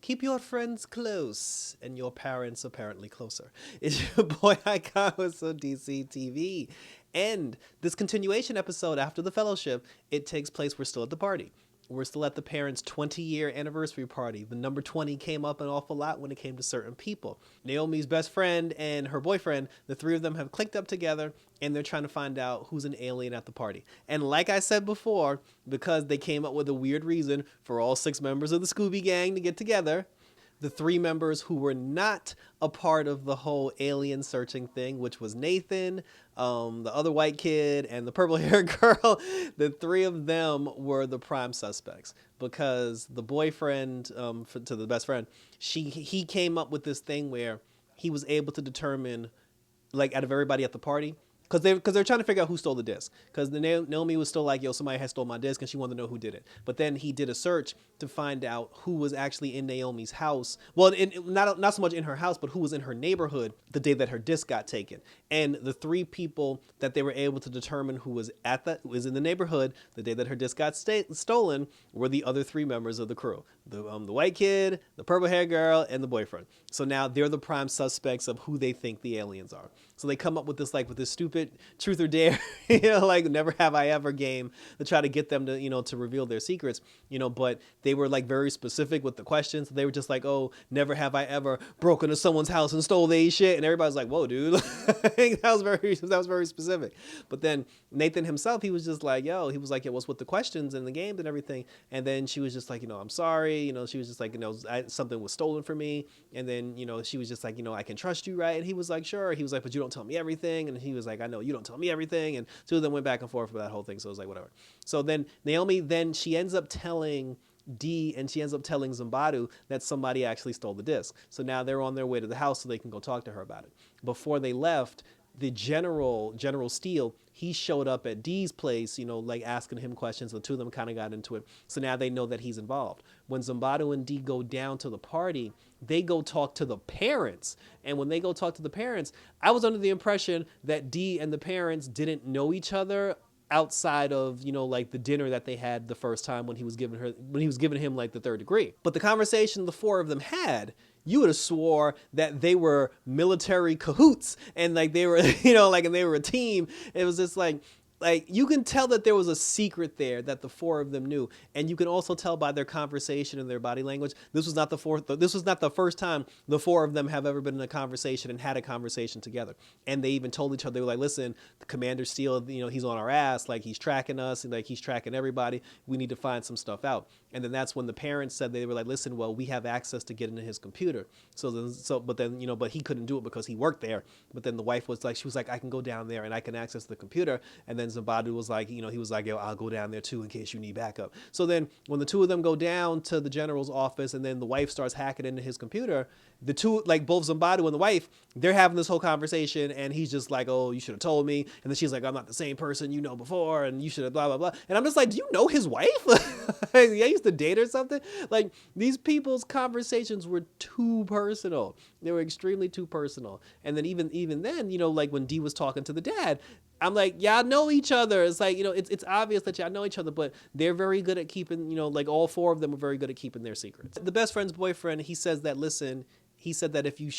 Keep your friends close and your parents apparently closer. It's your boy Icon with some DC TV. And this continuation episode after the fellowship, it takes place, we're still at the party. We're still at the parents' 20-year anniversary party. The number 20 came up an awful lot when it came to certain people. Naomi's best friend and her boyfriend, the three of them have clicked up together and they're trying to find out who's an alien at the party. And like I said before, because they came up with a weird reason for all 6 members of the Scooby Gang to get together, the 3 members who were not a part of the whole alien searching thing, which was Nathan, the other white kid, and the purple haired girl, the 3 of them were the prime suspects because the boyfriend to the best friend, he came up with this thing where he was able to determine, like, out of everybody at the party, because they're trying to figure out who stole the disc. Because Naomi was still like, yo, somebody has stole my disc, and she wanted to know who did it. But then he did a search to find out who was actually in Naomi's house. Well, not so much in her house, but who was in her neighborhood the day that her disc got taken. And the 3 people that they were able to determine who was in the neighborhood the day that her disc got stolen were the other 3 members of the crew: the white kid, the purple hair girl, and the boyfriend. So now they're the prime suspects of who they think the aliens are. So they come up with this stupid truth or dare, like never have I ever game to try to get them to, to reveal their secrets, but they were like very specific with the questions. They were just like, oh, never have I ever broken into someone's house and stole their shit. And everybody's like, whoa, dude, that was very specific. But then Nathan himself, he was just like, yo, he was like, yeah, what's with the questions and the games and everything. And then she was just like, I'm sorry. She was just like, something was stolen from me. And then, she was just like, I can trust you, right? And he was like, sure. He was like, but you don't tell me everything. And he was like, I know you don't tell me everything. And 2 of them went back and forth for that whole thing. So it was like, whatever. So then Naomi, she ends up telling D, and she ends up telling Zambadu that somebody actually stole the disc. So now they're on their way to the house so they can go talk to her about it. Before they left, the General Steele, he showed up at D's place, like asking him questions. The 2 of them kind of got into it. So now they know that he's involved. When Zambado and D go down to the party, they go talk to the parents. And when they go talk to the parents, I was under the impression that D and the parents didn't know each other outside of, like the dinner that they had the first time when he was giving him like the 3rd degree. But the conversation the 4 of them had, you would have swore that they were military cahoots and like they were, and they were a team. It was just like you can tell that there was a secret there that the 4 of them knew. And you can also tell by their conversation and their body language. This was not the first time the 4 of them have ever been in a conversation and had a conversation together. And they even told each other, they were like, listen, Commander Steele, he's on our ass. Like, he's tracking us and like he's tracking everybody. We need to find some stuff out. And then that's when the parents said, they were like, listen, well, we have access to get into his computer. But he couldn't do it because he worked there. But then the wife was like, she was like, I can go down there and I can access the computer. And then Zambadu was like, he was like, yo, I'll go down there too in case you need backup. So then when the 2 of them go down to the general's office and then the wife starts hacking into his computer, the 2, like both Zambadu and the wife, they're having this whole conversation and he's just like, oh, you should have told me. And then she's like, I'm not the same person before and you should have blah, blah, blah. And I'm just like, do you know his wife? I used to date or something. Like, these people's conversations were too personal. They were extremely too personal. And then even then, like when D was talking to the dad, I'm like, y'all know each other. It's like, it's obvious that y'all know each other, but they're very good at keeping, like all 4 of them are very good at keeping their secrets. The best friend's boyfriend, he says that, listen, he said that if you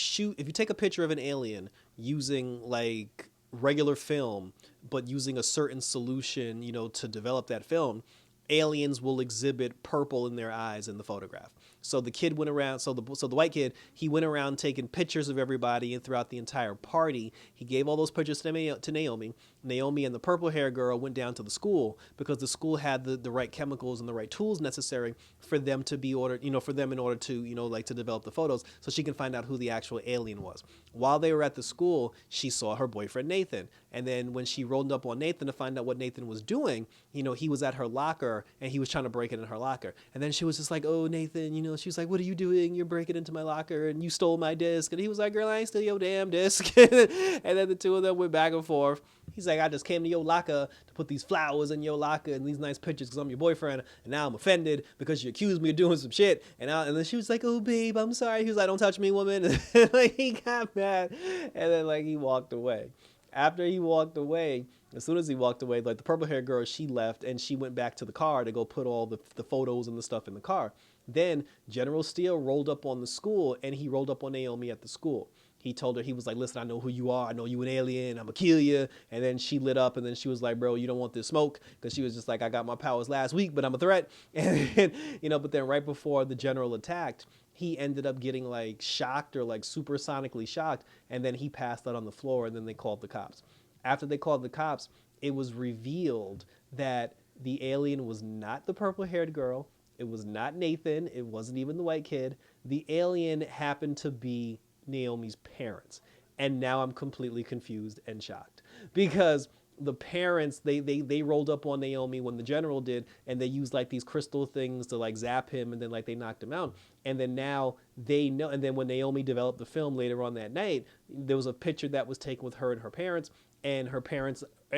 take a picture of an alien using like regular film, but using a certain solution, to develop that film, aliens will exhibit purple in their eyes in the photograph. So the kid went around, so the white kid, he went around taking pictures of everybody and throughout the entire party. He gave all those pictures to Naomi. Naomi and the purple hair girl went down to the school because the school had the right chemicals and the right tools necessary for them to be ordered, for them in order to, like to develop the photos so she can find out who the actual alien was. While they were at the school, she saw her boyfriend Nathan. And then when she rolled up on Nathan to find out what Nathan was doing, he was at her locker and he was trying to break it in her locker. And then she was just like, oh, Nathan, she was like, what are you doing? You're breaking into my locker and you stole my disc. And he was like, girl, I ain't steal your damn disc. And then the 2 of them went back and forth. He's like, I just came to your locker to put these flowers in your locker and these nice pictures because I'm your boyfriend. And now I'm offended because you accused me of doing some shit. And then she was like, oh, babe, I'm sorry. He was like, don't touch me, woman. And like, he got mad. And then like he walked away. After he walked away, as soon as he walked away, like the purple hair girl, she left and she went back to the car to go put all the photos and the stuff in the car. Then General Steele rolled up on the school, and he rolled up on Naomi at the school. He told her, he was like, listen, I know who you are. I know you an alien. I'm going to kill you. And then she lit up, and then she was like, bro, you don't want this smoke. Because she was just like, I got my powers last week, but I'm a threat. And, but then right before the general attacked, he ended up getting like shocked or like supersonically shocked. And then he passed out on the floor, and then they called the cops. After they called the cops, it was revealed that the alien was not the purple-haired girl. It was not Nathan. It wasn't even the white kid. The alien happened to be Naomi's parents. And now I'm completely confused and shocked because the parents, they rolled up on Naomi when the general did, and they used like these crystal things to like zap him, and then like they knocked him out. And then now they know, and then when Naomi developed the film later on that night, there was a picture that was taken with her and her parents,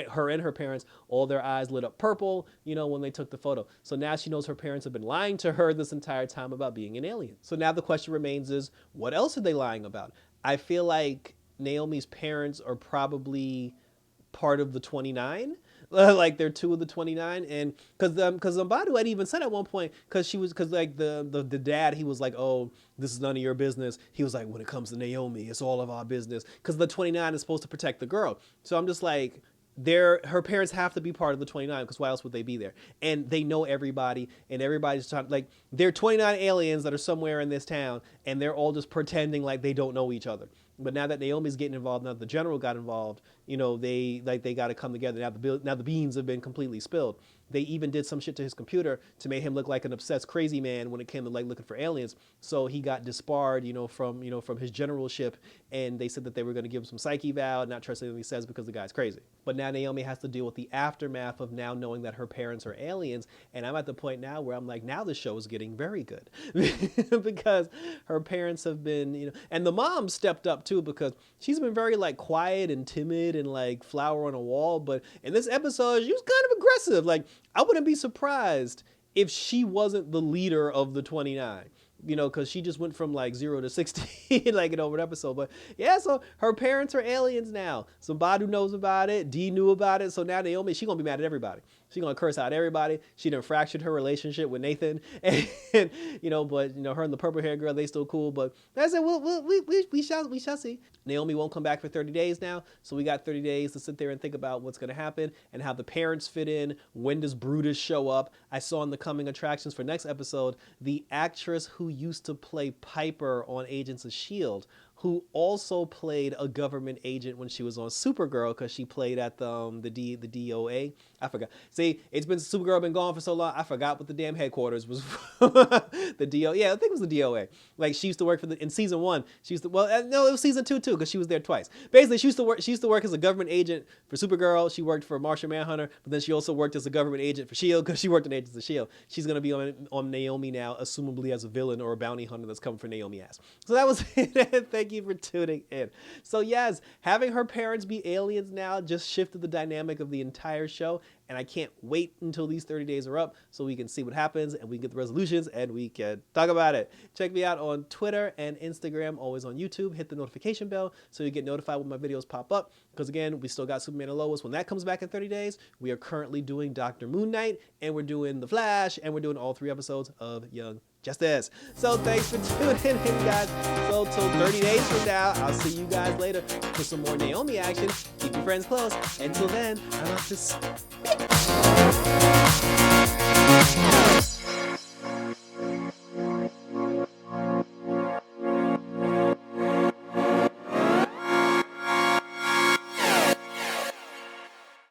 her and her parents, all their eyes lit up purple, when they took the photo. So now she knows her parents have been lying to her this entire time about being an alien. So now the question remains is, what else are they lying about? I feel like Naomi's parents are probably part of the 29. Like they're two of the 29, and because Zambadu had even said at one point, because like the dad, he was like, oh, this is none of your business. He was like, when it comes to Naomi, it's all of our business, because the 29 is supposed to protect the girl. So I'm just like, her parents have to be part of the 29, because why else would they be there? And they know everybody, and everybody's trying, like, they're 29 aliens that are somewhere in this town, and they're all just pretending like they don't know each other. But now that Naomi's getting involved, now that the general got involved, they got to come together. Now the beans have been completely spilled. They even did some shit to his computer to make him look like an obsessed crazy man when it came to like looking for aliens. So he got disbarred, from his generalship, and they said that they were going to give him some psych eval, not trust anything he says because the guy's crazy. But now Naomi has to deal with the aftermath of now knowing that her parents are aliens, and I'm at the point now where I'm like, now the show is getting very good because her parents have been, and the mom stepped up too, because she's been very like quiet and timid and like flower on a wall, but in this episode she was kind of aggressive. Like, I wouldn't be surprised if she wasn't the leader of the 29, because she just went from like 0 to 16 like in over an episode. But yeah, so her parents are aliens now. Zambadu knows about it. Dee knew about it. So now Naomi, she's going to be mad at everybody. She's going to curse out everybody. She done fractured her relationship with Nathan. And, but, her and the purple hair girl, they still cool. But I said, we shall see. Naomi won't come back for 30 days now. So we got 30 days to sit there and think about what's going to happen and how the parents fit in. When does Brutus show up? I saw in the coming attractions for next episode, the actress who used to play Piper on Agents of S.H.I.E.L.D., who also played a government agent when she was on Supergirl, because she played at the DOA. I forgot. See, Supergirl been gone for so long, I forgot what the damn headquarters was. The DOA. Yeah, I think it was the DOA. Like, she used to work in season 1. She used to, no, it was season 2 too, because she was there twice. Basically, she used to work as a government agent for Supergirl. She worked for Martian Manhunter, but then she also worked as a government agent for S.H.I.E.L.D., because she worked in Agents of S.H.I.E.L.D. She's going to be on Naomi now, assumably as a villain or a bounty hunter that's coming for Naomi ass. So that was it. Thank you for tuning in. So yes, having her parents be aliens now just shifted the dynamic of the entire show, and I can't wait until these 30 days are up so we can see what happens and we can get the resolutions and we can talk about it. Check me out on Twitter and Instagram, always on YouTube. Hit the notification bell so you get notified when my videos pop up, because again, we still got Superman and Lois. When that comes back in 30 days, we are currently doing Dr. Moon Knight, and we're doing The Flash, and we're doing all 3 episodes of Young Justice. So thanks for tuning in, guys. So till 30 days from now, I'll see you guys later for some more Naomi action. Keep your friends close. Until then, I'm out to